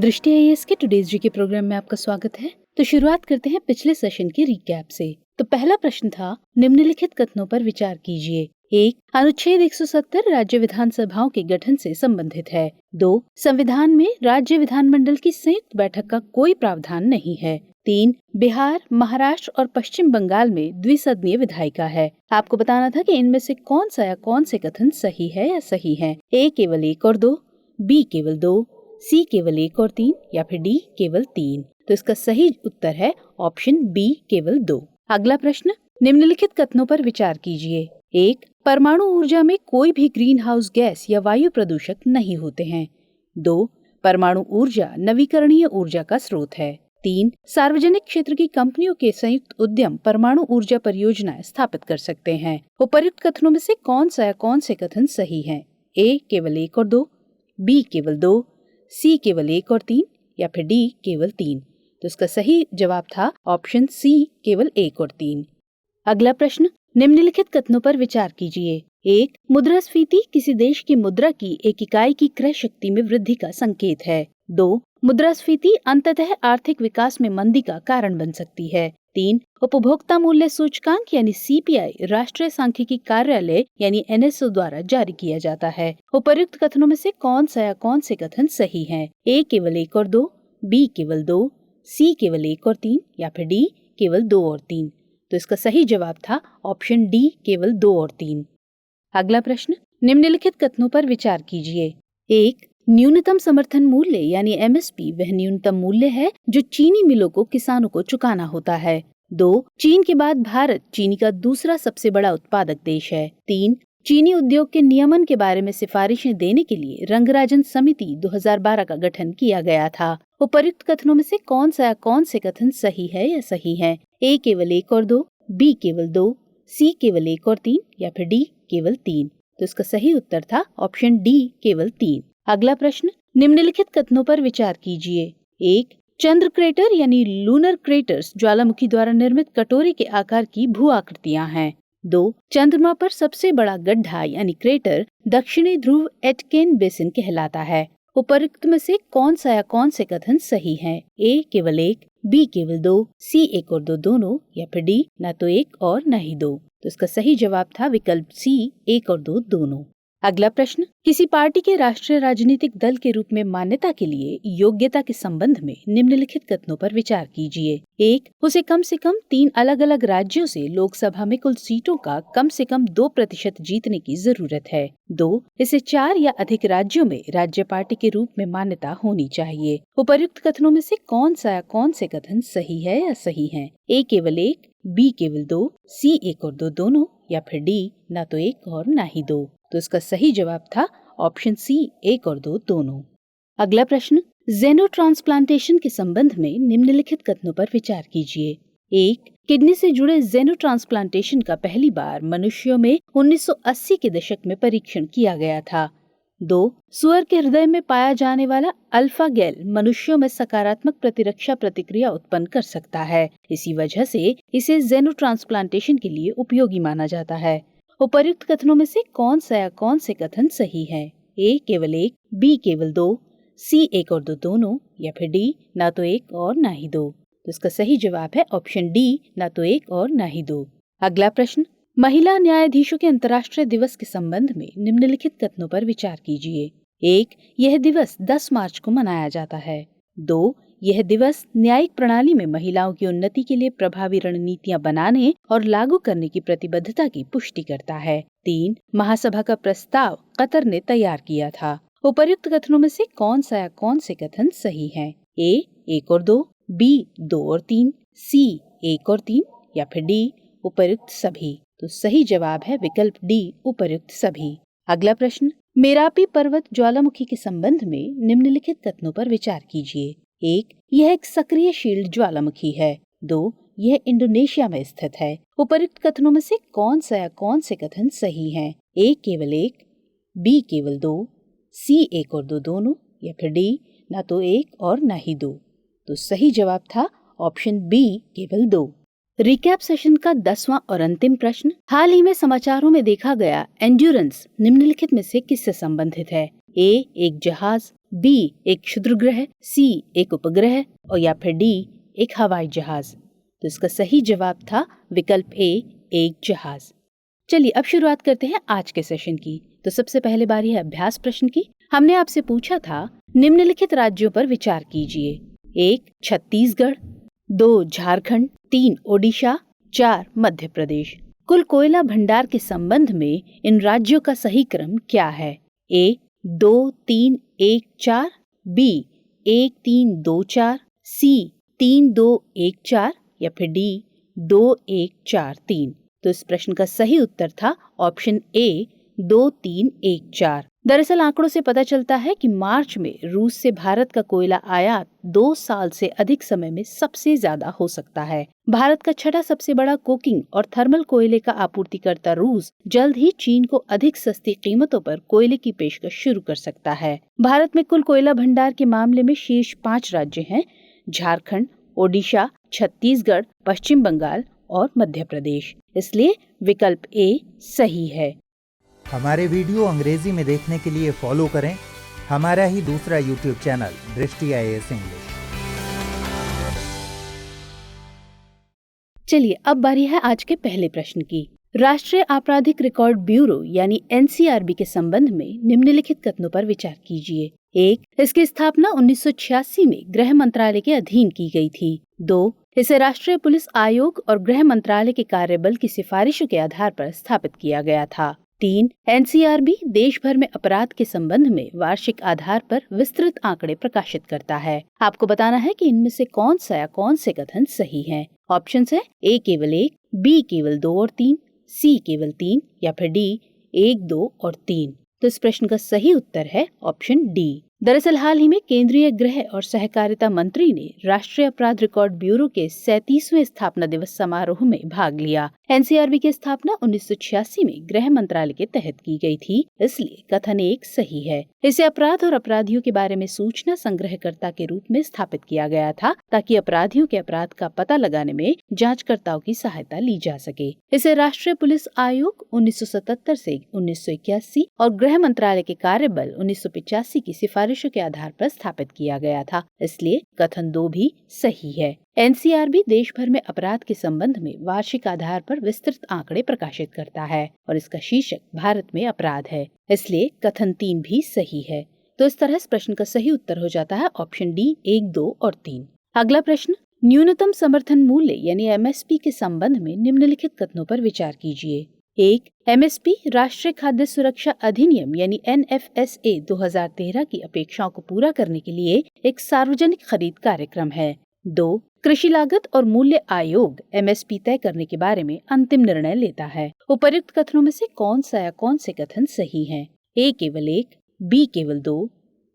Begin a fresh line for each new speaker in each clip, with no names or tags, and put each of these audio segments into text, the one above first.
दृष्टि आईएएस के today's GK programme में आपका स्वागत है। तो शुरुआत करते हैं पिछले सेशन के रिकैप से। तो पहला प्रश्न था, निम्नलिखित कथनों पर विचार कीजिए। 1. अनुच्छेद 170 राज्य विधानसभाओं के गठन से संबंधित है। 2. संविधान में राज्य विधानमंडल की संयुक्त बैठक का कोई प्रावधान नहीं है। 3. बिहार, महाराष्ट्र और पश्चिम बंगाल में द्विसदनीय विधायिका है। आपको बताना था कि इनमें से कौन सा या कौन से कथन सही है या सही है। ए केवल 1 और 2, बी केवल 2, सी केवल 1 और 3 या फिर डी केवल 3। तो इसका सही उत्तर है ऑप्शन बी केवल 2। अगला प्रश्न, निम्नलिखित कथनों पर विचार कीजिए। 1. परमाणु ऊर्जा में कोई भी ग्रीन हाउस गैस या वायु प्रदूषक नहीं होते हैं। 2. परमाणु ऊर्जा नवीकरणीय ऊर्जा का स्रोत है। 3. सार्वजनिक क्षेत्र की कंपनियों के संयुक्त उद्यम परमाणु ऊर्जा परियोजनाएं स्थापित कर सकते हैं। उपर्युक्त कथनों में से कौन सा या कौन से कथन सही है। ए केवल 1 और 2, बी केवल 2, सी केवल 1 और 3 या फिर डी केवल 3। तो इसका सही जवाब था ऑप्शन सी केवल 1 और 3। अगला प्रश्न, निम्नलिखित कथनों पर विचार कीजिए। 1. मुद्रास्फीति किसी देश की मुद्रा की एक इकाई की क्रय शक्ति में वृद्धि का संकेत है। 2. मुद्रास्फीति अंततः आर्थिक विकास में मंदी का कारण बन सकती है। 3. उपभोक्ता मूल्य सूचकांक यानी सीपीआई राष्ट्रीय सांख्यिकी कार्यालय यानी एनएसओ द्वारा जारी किया जाता है। उपर्युक्त कथनों में से कौन सा या कौन से कथन सही है। ए केवल 1 और 2, बी केवल 2, सी केवल 1 और 3 या फिर डी केवल 2 और 3। तो इसका सही जवाब था ऑप्शन डी केवल 2 और 3। अगला प्रश्न, निम्नलिखित कथनों पर विचार कीजिए। 1. न्यूनतम समर्थन मूल्य यानी एमएसपी वह न्यूनतम मूल्य है जो चीनी मिलों को किसानों को चुकाना होता है। 2. चीन के बाद भारत चीनी का दूसरा सबसे बड़ा उत्पादक देश है। 3. चीनी उद्योग के नियमन के बारे में सिफारिशें देने के लिए रंगराजन समिति 2012 का गठन किया गया था। उपर्युक्त कथनों में से कौन सा या कौन से कथन सही है या सही है। ए केवल 1 और 2, बी केवल 2, सी केवल 1 और 3 या फिर डी केवल 3। तो इसका सही उत्तर था ऑप्शन डी केवल 3। अगला प्रश्न, निम्नलिखित कथनों पर विचार कीजिए। 1. चंद्र क्रेटर यानी लूनर क्रेटर्स ज्वालामुखी द्वारा निर्मित कटोरे के आकार की भू आकृतियां हैं। 2. चंद्रमा पर सबसे बड़ा गड्ढा यानी क्रेटर दक्षिणी ध्रुव एटकेन बेसिन कहलाता है। उपर्युक्त में से कौन सा या कौन से कथन सही है। ए केवल 1, बी केवल 2, सी 1 और 2 दोनों या फिर डी न तो 1 और न ही 2। तो इसका सही जवाब था विकल्प सी 1 और 2 दोनों। अगला प्रश्न, किसी पार्टी के राष्ट्रीय राजनीतिक दल के रूप में मान्यता के लिए योग्यता के संबंध में निम्नलिखित कथनों पर विचार कीजिए। 1. उसे कम से कम 3 अलग अलग राज्यों से लोकसभा में कुल सीटों का कम से कम 2% जीतने की जरूरत है। 2. इसे 4 या अधिक राज्यों में राज्य पार्टी के रूप में मान्यता होनी चाहिए। उपर्युक्त कथनों में से कौन सा या कौन से कथन सही है या सही है। ए केवल 1, बी केवल 2, सी 1 और 2 दोनों या फिर डी न तो 1 और न ही 2। तो इसका सही जवाब था ऑप्शन सी 1 और 2 दोनों। अगला प्रश्न, जेनो ट्रांसप्लांटेशन के संबंध में निम्नलिखित कथनों पर विचार कीजिए। 1. किडनी से जुड़े जेनो ट्रांसप्लांटेशन का पहली बार मनुष्यों में 1980 के दशक में परीक्षण किया गया था। 2. सुअर के हृदय में पाया जाने वाला अल्फा गैल मनुष्यों में सकारात्मक प्रतिरक्षा प्रतिक्रिया उत्पन्न कर सकता है। इसी वजह से इसे जेनो ट्रांसप्लांटेशन के लिए उपयोगी माना जाता है। उपर्युक्त कथनों में से कौन सा या कौन से कथन सही है। ए केवल 1, बी केवल 2, सी 1 और 2 दोनों या फिर डी न तो 1 और न ही 2। तो इसका सही जवाब है ऑप्शन डी न तो 1 और न ही 2। अगला प्रश्न, महिला न्यायाधीशों के अंतर्राष्ट्रीय दिवस के संबंध में निम्नलिखित कथनों पर विचार कीजिए। 1. यह दिवस 10 मार्च को मनाया जाता है। 2. यह दिवस न्यायिक प्रणाली में महिलाओं की उन्नति के लिए प्रभावी रणनीतियां बनाने और लागू करने की प्रतिबद्धता की पुष्टि करता है। 3. महासभा का प्रस्ताव कतर ने तैयार किया था। उपर्युक्त कथनों में से कौन सा या कौन से कथन सही है। ए 1 और 2, बी 2 और 3, सी 1 और 3 या फिर डी उपर्युक्त सभी। तो सही जवाब है विकल्प डी उपर्युक्त सभी। अगला प्रश्न, मेरापी पर्वत ज्वालामुखी के संबंध में निम्नलिखित कथनों पर विचार कीजिए। 1. यह एक सक्रिय शील्ड ज्वालामुखी है। 2. यह इंडोनेशिया में स्थित है। उपर्युक्त कथनों में से कौन सा या कौन से कथन सही है। ए केवल 1, बी केवल 2, सी 1 और 2 दोनों या फिर डी न तो 1 और न ही 2। तो सही जवाब था ऑप्शन बी केवल 2। रिकैप सेशन का 10वां और अंतिम प्रश्न, हाल ही में समाचारों में देखा गया एंड्योरेंस निम्नलिखित में से किससे संबंधित है। ए एक जहाज, बी एक क्षुद्रग्रह, सी एक उपग्रह और या फिर डी एक हवाई जहाज। तो इसका सही जवाब था विकल्प ए, एक जहाज। चलिए अब शुरुआत करते हैं आज के सेशन की। तो सबसे पहले बारी है अभ्यास प्रश्न की। हमने आपसे पूछा था निम्नलिखित राज्यों पर विचार कीजिए। 1 छत्तीसगढ़, 2 झारखंड, 3 ओडिशा, 4 मध्य प्रदेश। कुल कोयला भंडार के संबंध में इन राज्यों का सही क्रम क्या है? ए 2 3 1 4, बी 1 3 2 4, सी 3 2 1 4 या फिर डी 2 1 4 3। तो इस प्रश्न का सही उत्तर था ऑप्शन ए 2 3 1 4। दरअसल आंकड़ों से पता चलता है कि मार्च में रूस से भारत का कोयला आयात 2 साल से अधिक समय में सबसे ज्यादा हो सकता है। भारत का छठा सबसे बड़ा कोकिंग और थर्मल कोयले का आपूर्तिकर्ता रूस जल्द ही चीन को अधिक सस्ती कीमतों पर कोयले की पेशकश शुरू कर सकता है। भारत में कुल कोयला भंडार के मामले में शीर्ष 5 राज्य हैं: झारखंड, ओडिशा, छत्तीसगढ़, पश्चिम बंगाल और मध्य प्रदेश। इसलिए विकल्प ए सही है।
हमारे वीडियो अंग्रेजी में देखने के लिए फॉलो करें हमारा ही दूसरा यूट्यूब चैनल दृष्टि IAS इंग्लिश।
चलिए अब बारी है आज के पहले प्रश्न की। राष्ट्रीय आपराधिक रिकॉर्ड ब्यूरो यानी NCRB के संबंध में निम्नलिखित कथनों पर विचार कीजिए। 1 इसकी स्थापना 1986 में गृह मंत्रालय के अधीन की गई थी। 2 इसे राष्ट्रीय पुलिस आयोग और गृह मंत्रालय के कार्यबल की सिफारिशों के आधार पर स्थापित किया गया था। 3 NCRB देश भर में अपराध के संबंध में वार्षिक आधार पर विस्तृत आंकड़े प्रकाशित करता है। आपको बताना है कि इनमें से कौन सा या कौन से कथन सही हैं। ऑप्शन है ए केवल 1, बी केवल 2 और 3, सी केवल 3 या फिर डी 1 2 और 3। तो इस प्रश्न का सही उत्तर है ऑप्शन डी। दरअसल हाल ही में केंद्रीय गृह और सहकारिता मंत्री ने राष्ट्रीय अपराध रिकॉर्ड ब्यूरो के 37वें स्थापना दिवस समारोह में भाग लिया। NCRB की स्थापना 1986 में गृह मंत्रालय के तहत की गई थी, इसलिए कथन 1 सही है। इसे अपराध और अपराधियों के बारे में सूचना संग्रहकर्ता के रूप में स्थापित किया गया था ताकि अपराधियों के अपराध का पता लगाने में जांचकर्ताओं की सहायता ली जा सके। इसे राष्ट्रीय पुलिस आयोग 1977 से 1981 और गृह मंत्रालय के कार्यबल 1985 की सिफारिशों के आधार पर स्थापित किया गया था, इसलिए कथन 2 भी सही है। NCRB देश भर में अपराध के संबंध में वार्षिक आधार पर विस्तृत आंकड़े प्रकाशित करता है और इसका शीर्षक भारत में अपराध है, इसलिए कथन 3 भी सही है। तो इस तरह इस प्रश्न का सही उत्तर हो जाता है ऑप्शन डी 1 2 और 3। अगला प्रश्न, न्यूनतम समर्थन मूल्य यानी MSP के संबंध में निम्नलिखित कथनों पर विचार कीजिए। 1 MSP राष्ट्रीय खाद्य सुरक्षा अधिनियम यानी NFSA 2013 की अपेक्षाओं को पूरा करने के लिए एक सार्वजनिक खरीद कार्यक्रम है। 2 कृषि लागत और मूल्य आयोग MSP तय करने के बारे में अंतिम निर्णय लेता है। उपर्युक्त कथनों में से कौन सा या कौन से कथन सही हैं? A केवल 1, B केवल 2,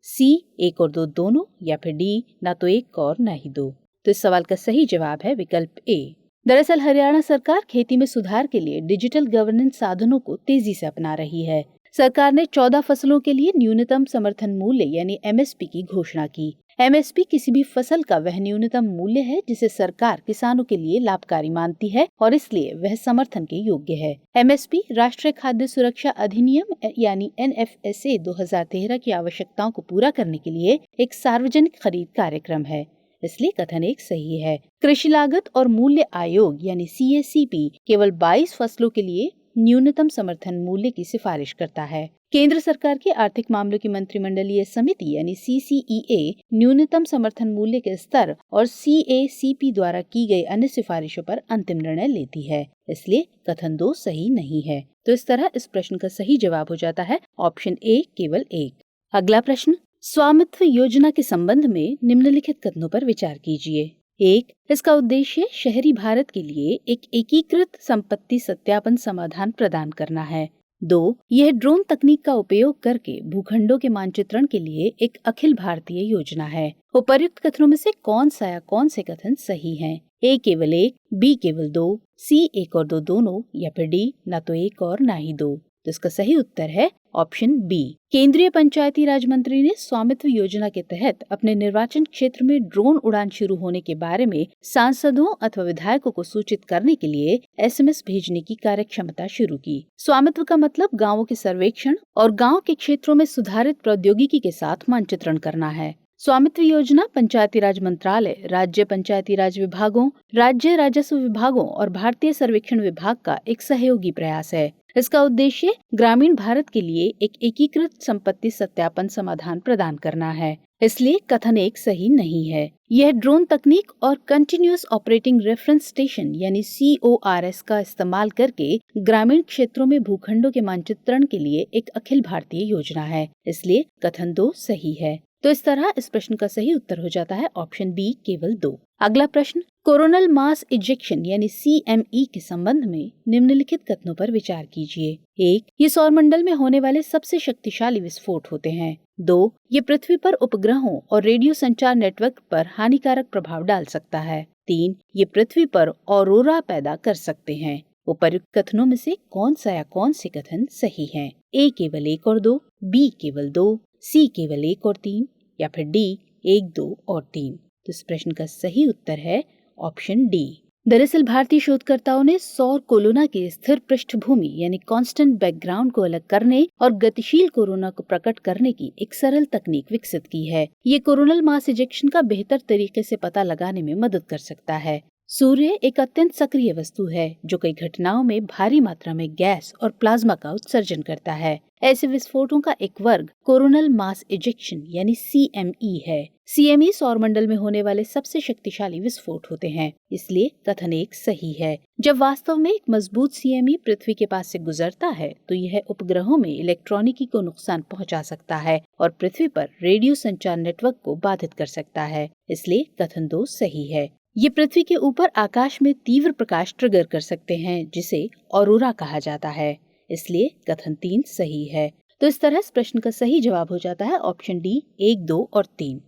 C 1 और 2 दोनों या फिर D ना तो 1 और ना ही 2। तो इस सवाल का सही जवाब है विकल्प A। दरअसल हरियाणा सरकार खेती में सुधार के लिए डिजिटल गवर्नेंस साधनों को तेजी से अपना रही है। सरकार ने 14 फसलों के लिए न्यूनतम समर्थन मूल्य यानी MSP की घोषणा की। MSP किसी भी फसल का वह न्यूनतम मूल्य है जिसे सरकार किसानों के लिए लाभकारी मानती है और इसलिए वह समर्थन के योग्य है। MSP राष्ट्रीय खाद्य सुरक्षा अधिनियम यानी NFSA 2013 की आवश्यकताओं को पूरा करने के लिए एक सार्वजनिक खरीद कार्यक्रम है, इसलिए कथन 1 सही है। कृषि लागत और मूल्य आयोग यानी CACP केवल 22 फसलों के लिए न्यूनतम समर्थन मूल्य की सिफारिश करता है। केंद्र सरकार की आर्थिक मामलों की मंत्रिमंडलीय समिति यानी CCEA न्यूनतम समर्थन मूल्य के स्तर और CACP द्वारा की गई अन्य सिफारिशों पर अंतिम निर्णय लेती है, इसलिए कथन 2 सही नहीं है। तो इस तरह इस प्रश्न का सही जवाब हो जाता है ऑप्शन A केवल 1। अगला प्रश्न, स्वामित्व योजना के संबंध में निम्नलिखित कथनों पर विचार कीजिए। 1 इसका उद्देश्य शहरी भारत के लिए एक एकीकृत संपत्ति सत्यापन समाधान प्रदान करना है। 2 यह ड्रोन तकनीक का उपयोग करके भूखंडों के मानचित्रण के लिए एक अखिल भारतीय योजना है। उपर्युक्त कथनों में से कौन सा या कौन से कथन सही हैं? A केवल 1, B केवल 2, C 1 और 2 दोनों या फिर D ना तो 1 और ना ही 2। तो इसका सही उत्तर है ऑप्शन बी। केंद्रीय पंचायती राज मंत्री ने स्वामित्व योजना के तहत अपने निर्वाचन क्षेत्र में ड्रोन उड़ान शुरू होने के बारे में सांसदों अथवा विधायकों को सूचित करने के लिए SMS भेजने की कार्यक्षमता शुरू की। स्वामित्व का मतलब गाँवों के सर्वेक्षण और गाँव के क्षेत्रों में सुधारित प्रौद्योगिकी के साथ मानचित्रण करना है। स्वामित्व योजना पंचायती राज मंत्रालय, राज्य पंचायती राज विभागों, राज्य राजस्व विभागों और भारतीय सर्वेक्षण विभाग का एक सहयोगी प्रयास है। इसका उद्देश्य ग्रामीण भारत के लिए एक एकीकृत संपत्ति सत्यापन समाधान प्रदान करना है। इसलिए कथन 1 सही नहीं है। यह ड्रोन तकनीक और कंटिन्यूअस ऑपरेटिंग रेफरेंस स्टेशन यानी CORS का इस्तेमाल करके ग्रामीण क्षेत्रों में भूखंडों के मानचित्रण के लिए एक अखिल भारतीय योजना है। इसलिए कथन 2 सही है। तो इस तरह इस प्रश्न का सही उत्तर हो जाता है ऑप्शन बी, केवल 2। अगला प्रश्न, कोरोनल मास इजेक्शन यानी CME के संबंध में निम्नलिखित कथनों पर विचार कीजिए। 1, ये सौरमंडल में होने वाले सबसे शक्तिशाली विस्फोट होते हैं। 2, ये पृथ्वी पर उपग्रहों और रेडियो संचार नेटवर्क पर हानिकारक प्रभाव डाल सकता है। 3, ये पृथ्वी पर ऑरोरा पैदा कर सकते हैं। उपर्युक्त कथनों में से कौन सा या कौन से कथन सही हैं? A केवल 1 और 2, B केवल 2, C केवल 1 और 3 या फिर D 1, 2 और 3। तो इस प्रश्न का सही उत्तर है ऑप्शन डी। दरअसल भारतीय शोधकर्ताओं ने सौर कोरोना की स्थिर पृष्ठभूमि यानी कांस्टेंट बैकग्राउंड को अलग करने और गतिशील कोरोना को प्रकट करने की एक सरल तकनीक विकसित की है। ये कोरोनल मास इजेक्शन का बेहतर तरीके से पता लगाने में मदद कर सकता है। सूर्य एक अत्यंत सक्रिय वस्तु है जो कई घटनाओं में भारी मात्रा में गैस और प्लाज्मा का उत्सर्जन करता है। ऐसे विस्फोटों का एक वर्ग कोरोनल मास इजेक्शन यानी CME है। CME सौरमंडल में होने वाले सबसे शक्तिशाली विस्फोट होते हैं, इसलिए कथन 1 सही है। जब वास्तव में एक मजबूत CME पृथ्वी के पास से गुजरता है तो यह उपग्रहों में इलेक्ट्रॉनिकी को नुकसान पहुंचा सकता है और पृथ्वी पर रेडियो संचार नेटवर्क को बाधित कर सकता है, इसलिए कथन 2 सही है। ये पृथ्वी के ऊपर आकाश में तीव्र प्रकाश ट्रिगर कर सकते हैं जिसे ऑरोरा कहा जाता है, इसलिए कथन 3 सही है। तो इस तरह इस प्रश्न का सही जवाब हो जाता है ऑप्शन डी 1, 2 और 3।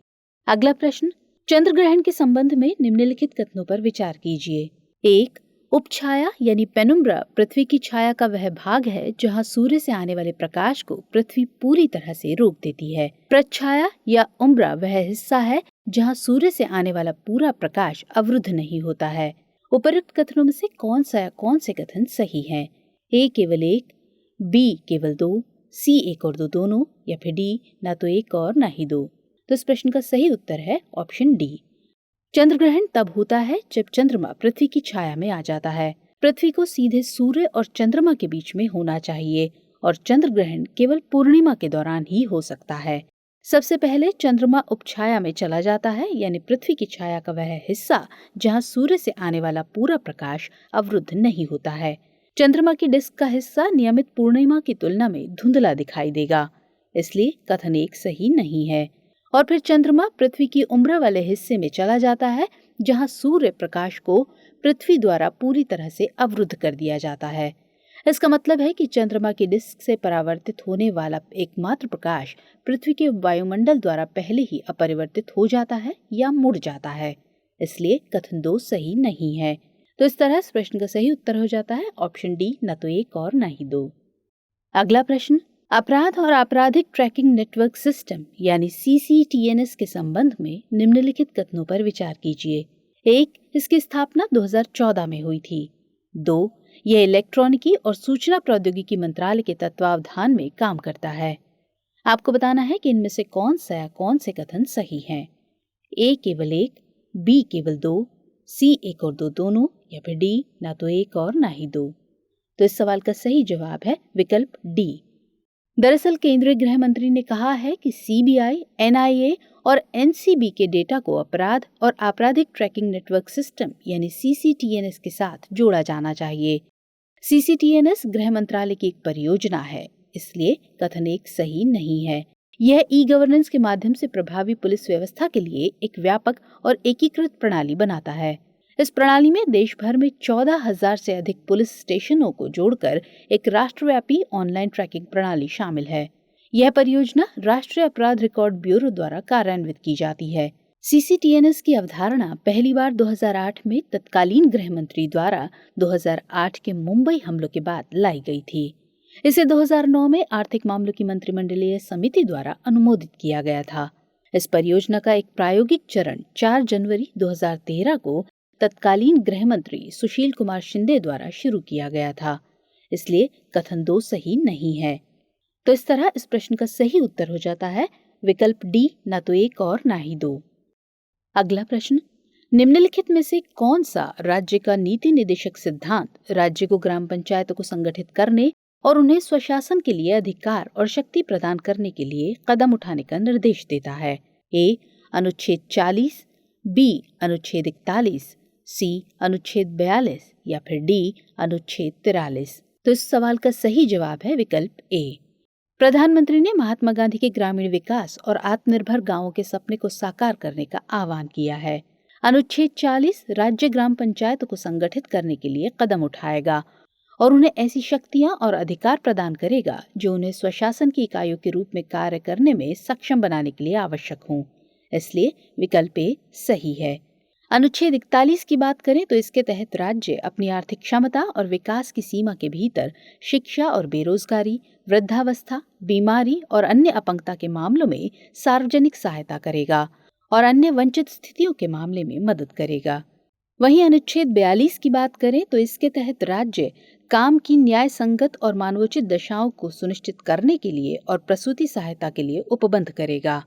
अगला प्रश्न, चंद्र ग्रहण के संबंध में निम्नलिखित कथनों पर विचार कीजिए। 1, उपछाया यानी पेनुम्ब्रा पृथ्वी की छाया का वह भाग है जहां सूर्य से आने वाले प्रकाश को पृथ्वी पूरी तरह से रोक देती है। प्रच्छाया या उम्ब्रा वह हिस्सा है जहां सूर्य से आने वाला पूरा प्रकाश अवरुद्ध नहीं होता है। उपर्युक्त कथनों में से कौन सा या कौन से कथन सही हैं? A केवल 1, B केवल 2, C 1 और 2 दोनों या फिर D ना तो 1 और ना ही 2। तो इस प्रश्न का सही उत्तर है ऑप्शन डी। चंद्र ग्रहण तब होता है जब चंद्रमा पृथ्वी की छाया में आ जाता है। पृथ्वी को सीधे सूर्य और चंद्रमा के बीच में होना चाहिए और चंद्र ग्रहण केवल पूर्णिमा के दौरान ही हो सकता है। सबसे पहले चंद्रमा उपछाया में चला जाता है यानी पृथ्वी की छाया का वह हिस्सा जहां सूर्य से आने वाला पूरा प्रकाश अवरुद्ध नहीं होता है। चंद्रमा की डिस्क का हिस्सा नियमित पूर्णिमा की तुलना में धुंधला दिखाई देगा, इसलिए कथन 1 सही नहीं है। और फिर चंद्रमा पृथ्वी की उम्र वाले हिस्से में चला जाता है जहां सूर्य प्रकाश को पृथ्वी द्वारा पूरी तरह से अवरुद्ध कर दिया जाता है। इसका मतलब है कि चंद्रमा की डिस्क से परावर्तित होने वाला एकमात्र प्रकाश पृथ्वी के वायुमंडल द्वारा पहले ही अपरिवर्तित हो जाता है या मुड़ जाता है, इसलिए कथन 2 सही नहीं है। तो इस तरह इस प्रश्न का सही उत्तर हो जाता है ऑप्शन डी न तो 1 और न ही 2। अगला प्रश्न, अपराध और आपराधिक ट्रैकिंग नेटवर्क सिस्टम यानी CCTNS के संबंध में निम्नलिखित कथनों पर विचार कीजिए। 1, इसकी स्थापना 2014 में हुई थी। 2, यह इलेक्ट्रॉनिकी और सूचना प्रौद्योगिकी मंत्रालय के तत्वावधान में काम करता है। आपको बताना है कि इनमें से कौन सा या कौन से कथन सही हैं। A केवल 1, B केवल 2, C 1 और 2 दोनों या फिर D ना तो 1 और ना ही 2। तो इस सवाल का सही जवाब है विकल्प डी। दरअसल केंद्रीय गृह मंत्री ने कहा है कि CBI, NIA और NCB के डेटा को अपराध और आपराधिक ट्रैकिंग नेटवर्क सिस्टम यानी CCTNS के साथ जोड़ा जाना चाहिए। CCTNS गृह मंत्रालय की एक परियोजना है, इसलिए कथन 1 सही नहीं है। यह ई-गवर्नेंस के माध्यम से प्रभावी पुलिस व्यवस्था के लिए एक व्यापक और एकीकृत प्रणाली बनाता है। इस प्रणाली में देश भर में 14,000 से अधिक पुलिस स्टेशनों को जोड़कर एक राष्ट्रव्यापी ऑनलाइन ट्रैकिंग प्रणाली शामिल है। यह परियोजना राष्ट्रीय अपराध रिकॉर्ड ब्यूरो द्वारा कार्यान्वित की जाती है। CCTNS की अवधारणा पहली बार 2008 में तत्कालीन गृह मंत्री द्वारा 2008 के मुंबई हमलों के बाद लाई गई थी। इसे 2009 में आर्थिक मामलों की मंत्रिमंडलीय समिति द्वारा अनुमोदित किया गया था। इस परियोजना का एक प्रायोगिक चरण 4 जनवरी 2013 को तत्कालीन गृह मंत्री सुशील कुमार शिंदे द्वारा शुरू किया गया था, इसलिए कथन 2 सही नहीं है। तो इस तरह इस प्रश्न का सही उत्तर हो जाता है विकल्प डी, न तो 1 और न ही 2। अगला प्रश्न, निम्नलिखित में से कौन सा राज्य का नीति निदेशक सिद्धांत राज्य को ग्राम पंचायतों को संगठित करने और उन्हें स्वशासन के लिए अधिकार और शक्ति प्रदान करने के लिए कदम उठाने का निर्देश देता है? ए, अनुच्छेद 40, बी, अनुच्छेद 41, सी, अनुच्छेद 42 या फिर डी, अनुच्छेद 43। तो इस सवाल का सही जवाब है विकल्प ए। प्रधानमंत्री ने महात्मा गांधी के ग्रामीण विकास और आत्मनिर्भर गांवों के सपने को साकार करने का आह्वान किया है। अनुच्छेद 40 राज्य ग्राम पंचायतों को संगठित करने के लिए कदम उठाएगा और उन्हें ऐसी शक्तियां और अधिकार प्रदान करेगा जो उन्हें स्वशासन की इकाइयों के रूप में कार्य करने में सक्षम बनाने के लिए आवश्यक हों। इसलिए विकल्प ए सही है। अनुच्छेद 41 की बात करें तो इसके तहत राज्य अपनी आर्थिक क्षमता और विकास की सीमा के भीतर शिक्षा और बेरोजगारी, वृद्धावस्था, बीमारी और अन्य अपंगता के मामलों में सार्वजनिक सहायता करेगा और अन्य वंचित स्थितियों के मामले में मदद करेगा। वहीं अनुच्छेद 42 की बात करें तो इसके तहत राज्य काम की न्याय संगत और मानवोचित दशाओं को सुनिश्चित करने के लिए और प्रसूति सहायता के लिए उपबंध करेगा,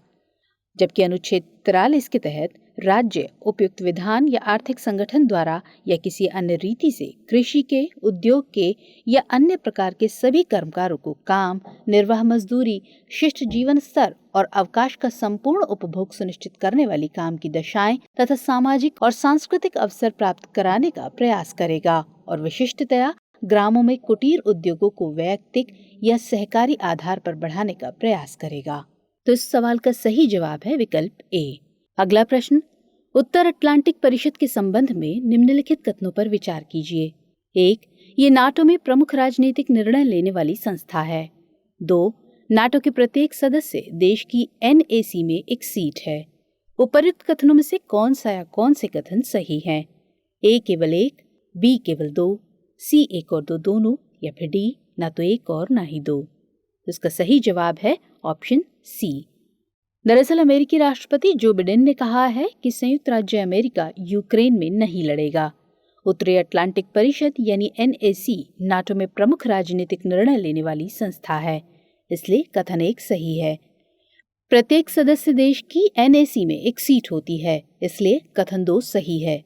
जबकि अनुच्छेद 43 के तहत राज्य उपयुक्त विधान या आर्थिक संगठन द्वारा या किसी अन्य रीति से कृषि के, उद्योग के या अन्य प्रकार के सभी कर्मकारों को काम, निर्वाह मजदूरी, शिष्ट जीवन स्तर और अवकाश का संपूर्ण उपभोग सुनिश्चित करने वाली काम की दशाएं तथा सामाजिक और सांस्कृतिक अवसर प्राप्त कराने का प्रयास करेगा और विशिष्टतया ग्रामों में कुटीर उद्योगों को वैयक्तिक या सहकारी आधार पर बढ़ाने का प्रयास करेगा। तो इस सवाल का सही जवाब है विकल्प ए। अगला प्रश्न, उत्तर अटलांटिक परिषद के संबंध में निम्नलिखित कथनों पर विचार कीजिए। 1, ये नाटो में प्रमुख राजनीतिक निर्णय लेने वाली संस्था है। 2, नाटो के प्रत्येक सदस्य देश की NAC में एक सीट है। उपर्युक्त कथनों में से कौन सा या कौन से कथन सही हैं? ए केवल 1, बी केवल 2, सी 1 और 2 दोनों या फिर डी ना तो 1 और ना ही 2। इसका सही जवाब है ऑप्शन सी। दरअसल अमेरिकी राष्ट्रपति जो बिडेन ने कहा है कि संयुक्त राज्य अमेरिका यूक्रेन में नहीं लड़ेगा। उत्तरी अटलांटिक परिषद यानी NAC नाटो में प्रमुख राजनीतिक निर्णय लेने वाली संस्था है, इसलिए कथन 1 सही है। प्रत्येक सदस्य देश की NAC में एक सीट होती है, इसलिए कथन 2 सही है।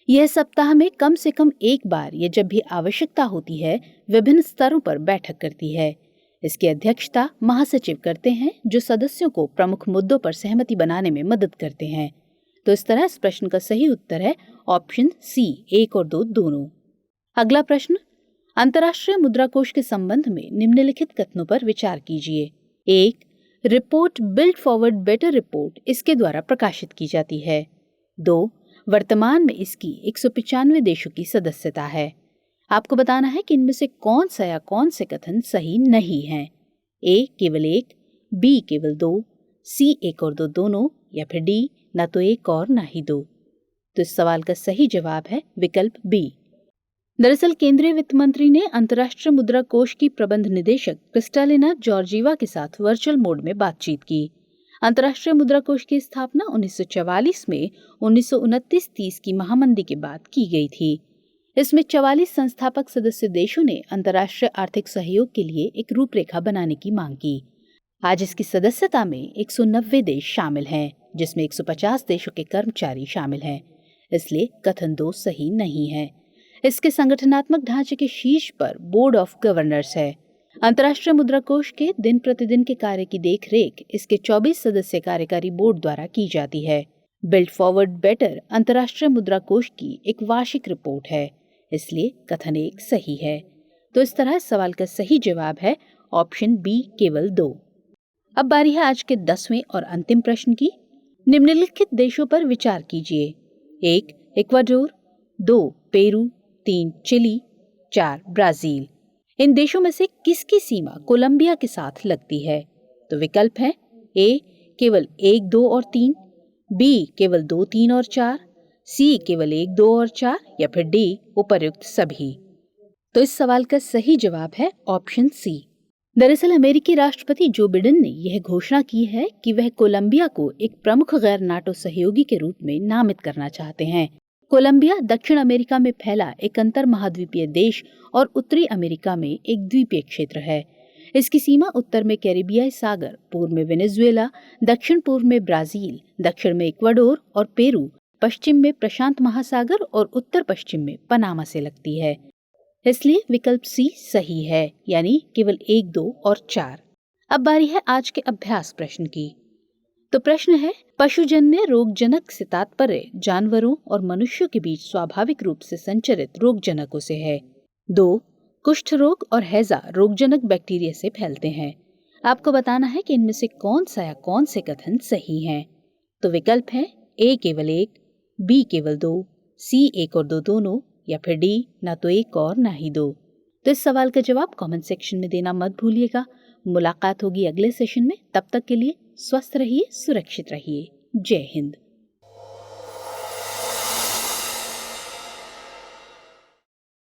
यह सप्ताह में कम से कम एक बार या जब भी आवश्यकता होती है विभिन्न स्तरों पर बैठक करती है। इसकी अध्यक्षता महासचिव करते हैं जो सदस्यों को प्रमुख मुद्दों पर सहमति बनाने में मदद करते हैं। तो इस तरह इस प्रश्न का सही उत्तर है ऑप्शन सी 1 और 2 दोनों। अगला प्रश्न, अंतर्राष्ट्रीय मुद्रा कोष के संबंध में निम्नलिखित कथनों पर विचार कीजिए। 1, report build forward better report इसके द्वारा प्रकाशित की जाती है। 2, वर्तमान में इसकी 195 देशों की सदस्यता है। आपको बताना है कि इनमें से कौन सा या कौन से कथन सही नहीं हैं। ए केवल 1, बी केवल 2, सी 1 और 2 दोनों या फिर डी ना तो 1 और ना ही 2। तो इस सवाल का सही जवाब है विकल्प बी। दरअसल केंद्रीय वित्त मंत्री ने अंतर्राष्ट्रीय मुद्रा कोष की प्रबंध निदेशक क्रिस्टालिना जॉर्जीवा के साथ वर्चुअल मोड में बातचीत की। अंतर्राष्ट्रीय मुद्रा कोष की स्थापना 1944 में 1929-30 की महामंदी के बाद की गई थी। इसमें 44 संस्थापक सदस्य देशों ने अंतर्राष्ट्रीय आर्थिक सहयोग के लिए एक रूपरेखा बनाने की मांग की। आज इसकी सदस्यता में 190 देश शामिल हैं, जिसमें 150 देशों के कर्मचारी शामिल हैं, इसलिए कथन 2 सही नहीं है। इसके संगठनात्मक ढांचे के शीर्ष पर बोर्ड ऑफ गवर्नर्स है। अंतर्राष्ट्रीय मुद्रा कोष के दिन प्रतिदिन के कार्य की देखरेख इसके 24 सदस्य कार्यकारी बोर्ड द्वारा की जाती है। बिल्ड फॉरवर्ड बेटर अंतर्राष्ट्रीय मुद्रा कोष की एक वार्षिक रिपोर्ट है, इसलिए कथन 1 सही है। तो इस तरह इस सवाल का सही जवाब है ऑप्शन बी केवल 2। अब बारी है आज के 10वें और अंतिम प्रश्न की। निम्नलिखित देशों पर विचार कीजिए। 1, इक्वाडोर, 2, पेरू, 3, चिली, 4, ब्राजील। इन देशों में से किसकी सीमा कोलंबिया के साथ लगती है? तो विकल्प है ए केवल 1, 2 और 3, बी केवल 2, 3 और 4, सी केवल 1, 2 और 4 या फिर डी उपर्युक्त सभी। तो इस सवाल का सही जवाब है ऑप्शन सी। दरअसल अमेरिकी राष्ट्रपति जो बिडेन ने यह घोषणा की है कि वह कोलंबिया को एक प्रमुख गैर नाटो सहयोगी के रूप में नामित करना चाहते हैं। कोलंबिया दक्षिण अमेरिका में फैला एक अंतर महाद्वीपीय देश और उत्तरी अमेरिका में एक द्वीपीय क्षेत्र है। इसकी सीमा उत्तर में कैरिबियाई सागर, पूर्व में वेनेजुएला, दक्षिण पूर्व में ब्राजील, दक्षिण में इक्वाडोर और पेरू, पश्चिम में प्रशांत महासागर और उत्तर पश्चिम में पनामा से लगती है। इसलिए विकल्प सी सही है, यानी केवल 1, 2 और 4। अब बारी है आज के अभ्यास प्रश्न की। तो प्रश्न है, पशुजन्य रोगजनक से तात्पर्य जानवरों और मनुष्यों के बीच स्वाभाविक रूप से संचरित रोगजनकों से है। 2, कुष्ठ रोग और हैजा रोगजनक बैक्टीरिया से फैलते हैं। आपको बताना है कि इनमें से कौन सा या कौन से कथन सही हैं। तो विकल्प है ए केवल 1, बी केवल 2, सी 1 और 2 दोनों, या फिर डी ना तो 1 और ना ही 2। तो इस सवाल का जवाब कमेंट सेक्शन में देना मत भूलिएगा। मुलाकात होगी अगले सेशन में। तब तक के लिए स्वस्थ रहिए, सुरक्षित रहिए। जय हिंद।